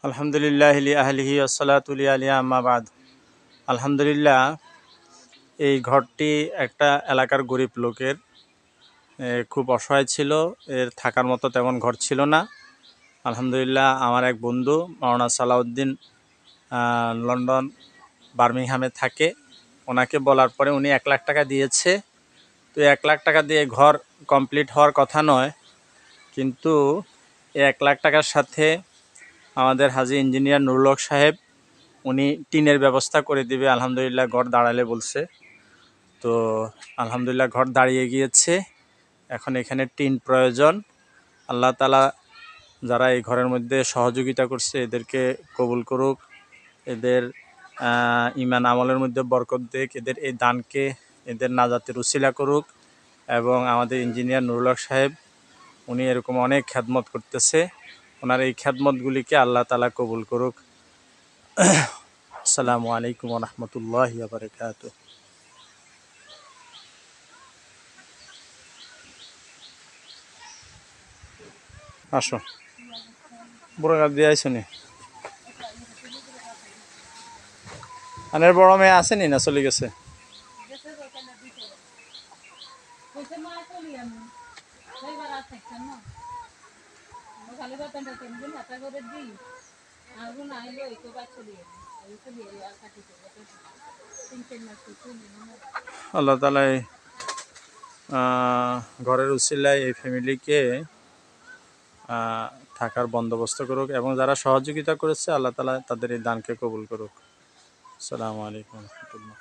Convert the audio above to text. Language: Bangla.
আলহামদুলিল্লাহ আহলিহি আসসালাতুলি আলিয়া আম্মাবাদ। আলহামদুলিল্লাহ, এই ঘরটি একটা এলাকার গরিব লোকের, খুব অসহায় ছিল। এর থাকার মতো তেমন ঘর ছিল না। আলহামদুলিল্লাহ, আমার এক বন্ধু মাওলানা সালাউদ্দিন লন্ডন বার্মিংহামে থাকে। ওনাকে বলার পরে উনি 1 লাখ টাকা দিয়েছে। তো 1 লাখ টাকা দিয়ে ঘর কমপ্লিট হওয়ার কথা নয়, কিন্তু এই 1 লাখ টাকার সাথে আমাদের হাজী ইঞ্জিনিয়ার নুরুল হক সাহেব উনি টিনের ব্যবস্থা করে দিবে। আলহামদুলিল্লাহ, ঘর দাঁড়ালে বলছে। তো আলহামদুলিল্লাহ, ঘর দাঁড়িয়ে গিয়েছে। এখন এখানে টিন প্রয়োজন। আল্লাহ তাআলা যারা এই ঘরের মধ্যে সহযোগিতা করছে এদেরকে কবুল করুক, এদের ঈমান আমলের মধ্যে বরকত দিক, এদের এই দানকে এদের নাজাতের উসিলা করুক। এবং আমাদের ইঞ্জিনিয়ার নুরুল হক সাহেব উনি এরকম অনেক খেদমত করতেছে, ওনার এই খেদমতগুলিকে আল্লাহ তাআলা কবুল করুক। আসসালামু আলাইকুম ওয়া রাহমাতুল্লাহি ওয়া বারাকাতুহু। আসো, বুড়ো গাছ দিয়ে আইসো নি? আনের বড় মেয়ে আসেনি না চলে গেছে? আল্লাহ তাআলা ঘরের উসিলায় এই ফ্যামিলিকে থাকার বন্দোবস্ত করুক, এবং যারা সহযোগিতা করেছে আল্লাহ তাআলা তাদের এই দানকে কবুল করুক। আসসালামু আলাইকুম ওয়া রাহমাতুল্লাহ।